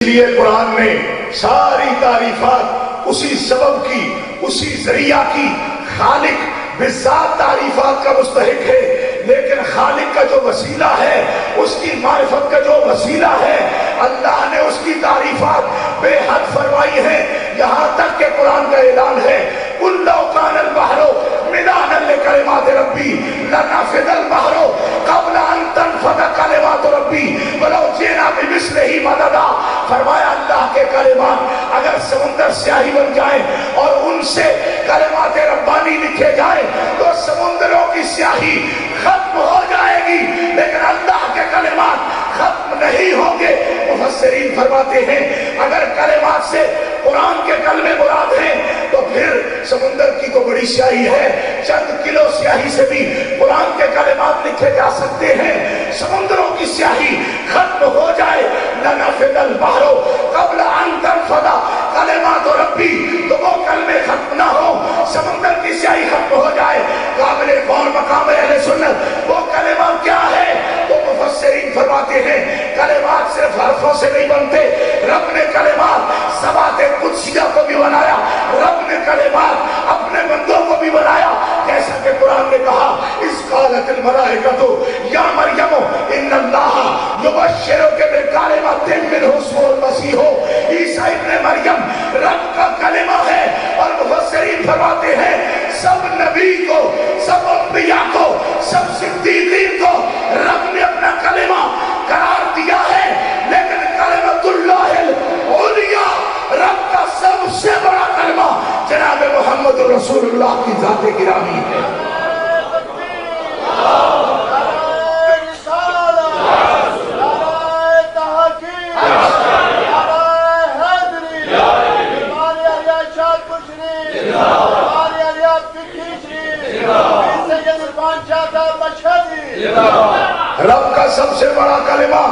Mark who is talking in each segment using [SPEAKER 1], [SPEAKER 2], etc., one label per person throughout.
[SPEAKER 1] لیے قرآن میں ساری تعریفات اسی سبب کی، اسی ذریعہ کی، خالق بذات تعریفات کا مستحق ہے، لیکن خالق کا جو وسیلہ ہے، اس کی معرفت کا جو وسیلہ ہے، اللہ نے اس کی تعریفات بے حد فرمائی ہے، یہاں تک کہ قرآن کا اعلان ہے قُلْ لَوْ كَانَ الْبَحْرُ مِدَادًا لِكَلِمَاتِ رَبِّي لَنَفِدَ الْبَحْرُ قَبْلَ أَن تَنفَدَ كَلِمَاتُ رَبِّي وَلَوْ جِئْنَا بِمِثْلِهِ مَدَدًا۔ فرمایا اللہ کے کلمات اگر سمندر سیاہی بن جائیں اور ان سے کلمات ربانی لکھے جائیں تو سمندروں کی سیاہی ختم ہو جائے گی، لیکن اللہ کے کلمات ختم نہیں ہوں گے۔ مفسرین فرماتے ہیں اگر کلمات سے قرآن کے کلمے مراد ہیں تو پھر سمندر کی تو بڑی سیاہی ہے، چند کلو سیاہی سے بھی قرآن کے کلمات لکھے جا سکتے ہیں۔ سمندروں کی سیاہی ختم ہو جائے، لنفد البحر قبل ان تنفد کلمات ربی، تو وہ کلمے ختم نہ ہو، سمندر کی سیاہی ختم ہو جائے۔ قابل غور مقام اہل سنت وہ کلمات کیا ہے؟ تو مفسرین فرماتے ہیں کلمات صرف حرفوں سے نہیں بنتے، رب نے کلمات ذوات قدسیہ کو بھی بنایا، رب نے کلمات اپنے بندوں کو بھی بنایا، جیسا کہ قرآن نے کہا اذ قالت الملائکۃ یا مریم ان اللہ یبشرک بکلمۃ منہ اسمہ المسیح۔ عیسیٰ ابن مریم رب کا کلمہ ہے، اور مفسرین فرماتے ہیں سب نبی کو، سب انبیاء کو، سب صدیقین کو رب نے اپنا کلمہ قرار دیا ہے، لیکن کلمۃ اللہ العلیٰ رب کا سب سے بڑا کلمہ جناب محمد رسول اللہ کی ذات گرامی ہے۔ رب کا سب سے بڑا کلمہ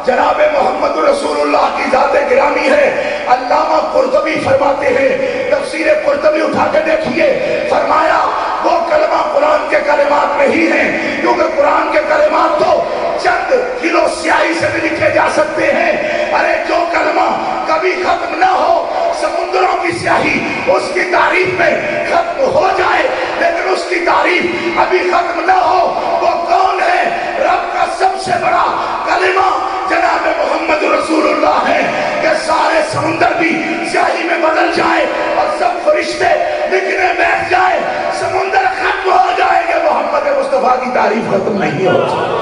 [SPEAKER 1] جناب محمد رسول اللہ کی ذات گرامی ہے۔ علامہ قرطبی فرماتے ہیں، تفسیر قرطبی اٹھا کے دیکھیے، فرمایا وہ کلمہ قرآن کے کلمات نہیں ہیں، کیونکہ قرآن کے کلمات تو چند کلو سیاہی سے بھی لکھے جا سکتے ہیں۔ ارے جو کلمہ کبھی ختم نہ ہو، سمندروں کی سیاہی اس کی تعریف میں ختم ہو جائے، لیکن اس کی تعریف ابھی ختم نہ ہو، وہ کون ہے؟ رب کا سب سے بڑا کلمہ جناب محمد رسول اللہ ہے، کہ سارے سمندر بھی سیاہی میں بدل جائے اور سب فرشتے لکھنے بیٹھ جائے، سمندر ختم ہو جائے گا، محمد مصطفیٰ کی تعریف ختم نہیں ہو سکتی۔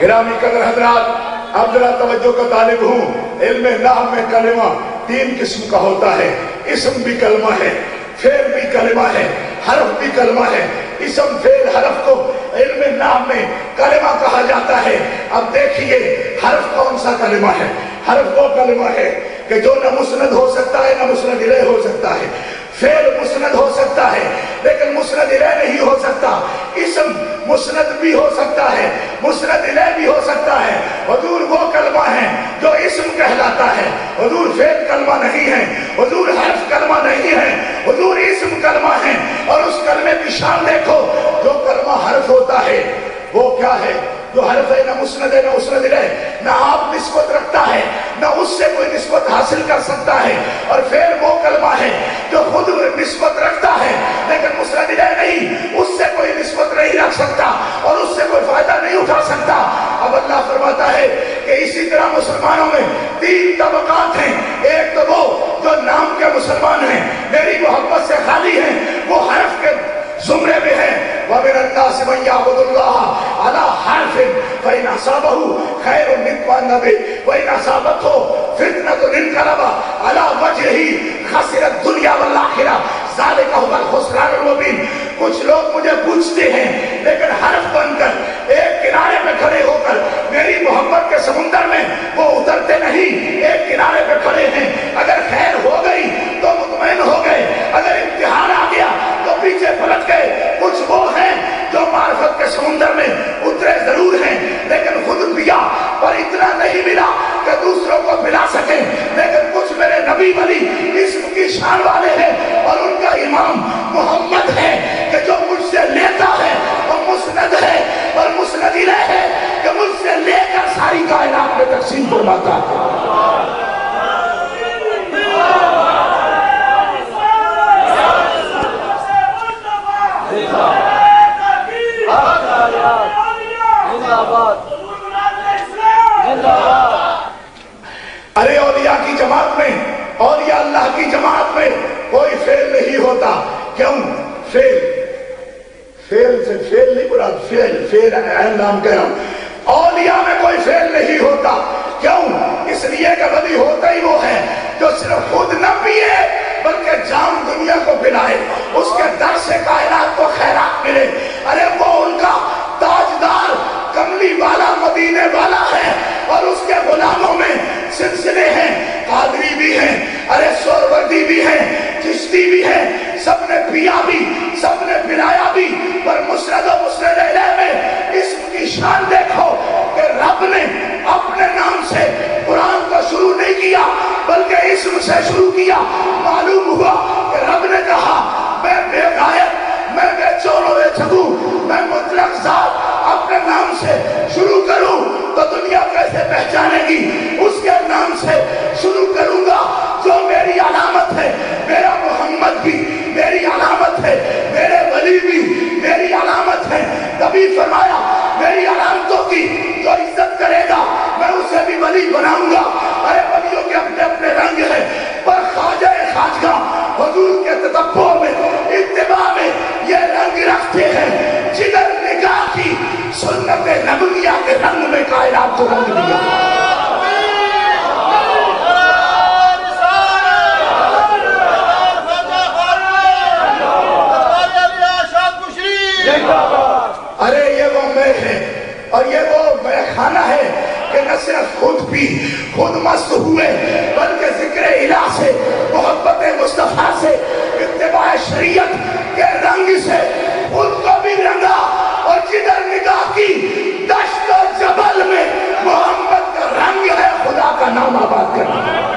[SPEAKER 1] گرامی قدر حضرات، اب ذرا توجہ کا طالب ہوں، علم نحو میں کلمہ تین قسم کا ہوتا ہے، اسم بھی کلمہ ہے، فعل بھی کلمہ ہے، حرف بھی کلمہ ہے۔ اسم فعل حرف کو علم نحو میں کلمہ کہا جاتا ہے۔ اب دیکھیے حرف کون سا کلمہ ہے؟ حرف وہ کلمہ ہے کہ جو نہ مسند ہو سکتا ہے نہ مسند الیہ ہو سکتا ہے۔ فعل مسند ہو سکتا ہے لیکن مسند الیہ نہیں ہو سکتا۔ اسم مسند بھی ہو سکتا ہے، مسند الیہ بھی ہو سکتا ہے۔ حضور وہ کلمہ ہے جو اسم کہلاتا ہے، حضور فعل کلمہ نہیں ہے، حضور حرف کلمہ نہیں ہے، حضور اسم کلمہ ہے۔ اور اس کلمے کی شان دیکھو، جو کلمہ حرف ہوتا ہے وہ کیا ہے؟ جو حرف ہے نہ مسند ہے نہ مسند الیہ، نہ آپ نسبت رکھتا ہے نہ اس سے کوئی نسبت حاصل کر سکتا ہے۔ اور فعل وہ کلمہ ہے جو خود نسبت رکھتا ہے لیکن مسند الیہ نہیں، اس سے کوئی نسبت نہیں رکھ سکتا اور اس سے کوئی فائدہ نہیں اٹھا سکتا۔ اب اللہ فرماتا ہے کہ اسی طرح مسلمانوں میں تین طبقات ہیں، ایک تو وہ جو نام کے مسلمان ہیں، میری محبت سے خالی ہیں، وہ حرف کے زمرے میں ہیں۔ وَمِنَ النَّاسِ مَن يَعْبُدُ اللَّهَ عَلَى حَرْفٍ فَإِنْ أَصَابَهُ خَيْرٌ اطْمَأَنَّ بِهِ وَإِنْ أَصَابَتْهُ فِتْنَةٌ انقلب عَلَى وَجْهِهِ خَسِرَ الدُّنْيَا وَالْآخِرَةَ ذَلِكَ هُوَ الْخُسْرَانُ الْمُبِينُ۔ کچھ لوگ مجھے پوچھتے ہیں لیکن حرف بن کر ایک کنارے پہ کھڑے ہو کر میری محبت کے سمندر میں وہ اترتے نہیں، ایک کنارے پہ کھڑے ہیں، اگر خیر ہو گئی تو مطمئن ہو گئے، اگر امتحان آ گیا تو پیچھے پلٹ گئے۔ کچھ وہ ہیں جو معرفت کے سمندر میں اترے ضرور ہیں لیکن خود پیا پر اتنا نہیں ملا کہ دوسروں کو پلا سکیں، لیکن کچھ میرے نبی ولی اسم کی شان والے ہیں اور ان کا امام محمد ہے کہ جو مجھ سے لیتا ہے وہ مسند ہے اور مسند الیہ ہے کہ مجھ سے لے کر ساری کائنات میں تقسیم فرماتا ہے۔ ارے اولیاء کی جماعت میں، اولیاء اللہ کی جماعت میں کوئی فیل نہیں ہوتا۔ کیوں؟ فیل سے فیل نہیں برا، فیل نام کہہ رہا ہوں، اولیاء میں کوئی فیل نہیں ہوتا۔ کیوں؟ اس لیے کہ ولی ہوتا ہی وہ ہے جو صرف خود نہ پیے بلکہ جام دنیا کو پلائے، اس کے در سے کائنات کو خیرات ملے۔ ارے وہ ان کا تاجدار کملی والا مدینے والا ہے، اور اس کے غلاموں میں سلسلے ہیں، قادری بھی ہیں، ارے سہروردی بھی ہیں، چشتی بھی ہیں، سب نے پیا بھی، سب نے پلایا بھی، پر مسند و مسند الیہ میں اسم کی شان دیکھو کہ رب نے اپنے نام سے قرآن کو شروع نہیں کیا بلکہ اسم سے شروع کیا۔ معلوم ہوا کہ رب نے کہا میں بے غائب، میں بے چور و بے چھگو، میں مطلق ذات اپنے نام سے شروع کروں تو دنیا کیسے پہچانے گی؟ اس کے نام سے شروع کروں گا جو میری علامت ہے، میرا محمد بھی میری علامت ہے، میرے ولی بھی میری علامت ہے۔ تبھی فرمایا میری علامتوں کی جو عزت کرے گا میں اسے بھی ولی بناؤں گا۔ ارے ولیوں کے اپنے اپنے رنگ ہیں، پر خواجہ خواجہ حضور کے تتبع میں، اتباع میں یہ رنگ رکھتے ہیں۔ جدھر نگاہ کی سنت نبویہ کے رنگ میں کائنات کو رنگ دیا۔ ارے یہ وہ میں ہے اور یہ وہ میں خانہ ہے کہ نہ صرف خود پی خود مست ہوئے بلکہ ذکر الہ سے، محبت مصطفیٰ سے، اتباع شریعت کے رنگ سے خود کو بھی رنگا، اور جدھر نگاہ کی دشت و جبل میں محمد کا رنگ ہے خدا کا نام آباد کرنا۔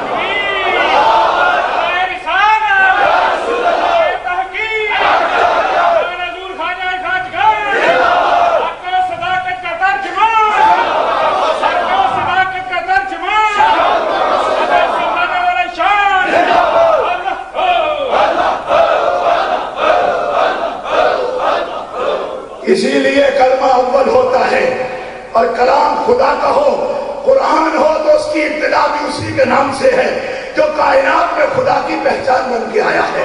[SPEAKER 1] اسی لیے کلمہ اول ہوتا ہے، اور کلام خدا کا ہو، قرآن ہو تو اس کی ابتدا بھی اسی کے نام سے ہے جو کائنات میں خدا کی پہچان بن کے آیا ہے،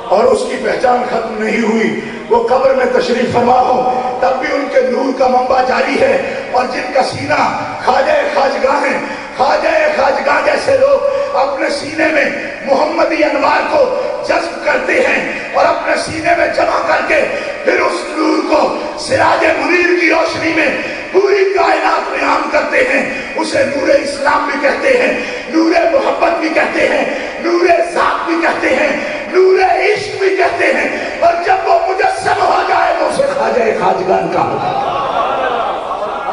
[SPEAKER 1] اور اس کی پہچان ختم نہیں ہوئی۔ وہ قبر میں تشریف فرما ہو تب بھی ان کے نور کا منبع جاری ہے، اور جن کا سینہ خواجہ خواجگاہ ہیں، خواجہ خواجگاہ جیسے لوگ اپنے سینے میں محمدی انوار کو جذب کرتے ہیں اور اپنے سینے میں جمع کر کے پھر اس نور کو سراج منیر کی روشنی میں پوری کائنات میں عام کرتے ہیں، اسے نور اسلام بھی کہتے ہیں، نور محبت بھی کہتے ہیں، نور ذات بھی کہتے ہیں، نور عشق بھی کہتے ہیں، اور جب وہ مجسم ہو جائے تو اسے خواجہ خواجگان کا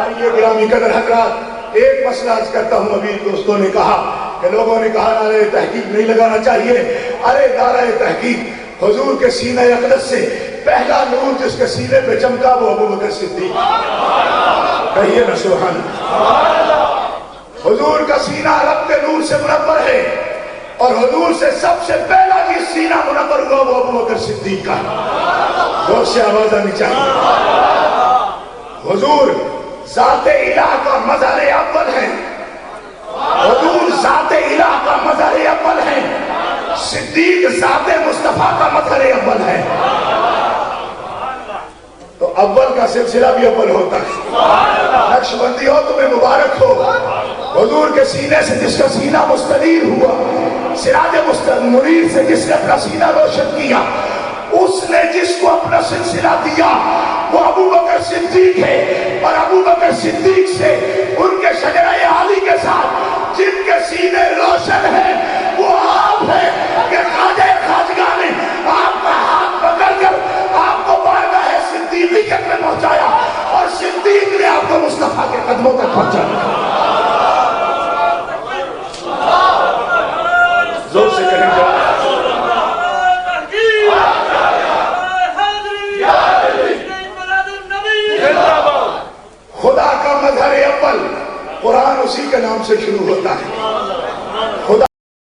[SPEAKER 1] آئیے گرامی قدر حضرات، ایک مسئلہ عرض کرتا ہوں۔ ابھی دوستوں نے کہا کہ لوگوں نے کہا نعرہ تحقیق نہیں لگانا چاہیے۔ ارے نعرہ تحقیق حضور کے سینہ اقدس سے پہلا نور جس کے سینے پہ چمکا وہ ابو بکر صدیق، کہیے نا سبحان اللہ۔ حضور کا سینہ رب کے نور سے منور ہے، اور حضور سے سب سے پہلا جس سینہ منور ہوا وہ ابو بکر صدیق کا ہے۔ زور سے آواز آنی چاہیے۔ حضور ذات الہ کا مظہر اول ہے، حضور ذات الہ کا مظہر اول ہے، صدیق ذات مصطفیٰ کا مظہر اول ہے۔ تو اول کا سلسلہ بھی اول ہوتا ہے۔ نقش بندی ہو تمہیں مبارک ہو، حضور کے سینے سے جس کا سینہ مستنیر ہوا، سراج منیر سے جس نے اپنا سینہ روشن کیا، اس نے جس کو اپنا سلسلہ دیا وہ ابو بکر صدیق ہے، اور ابو بکر صدیق سے ان کے شجرہ عالی کے ساتھ جن کے سینے روشن ہیں وہ آپ ہیں کہ خواجہ خواجگاہ نے آپ کا ہاتھ پکڑ کر آپ کو بارگاہ صدیقیت میں پہنچایا، اور صدیق نے آپ کو مصطفیٰ کے قدموں تک پہنچایا۔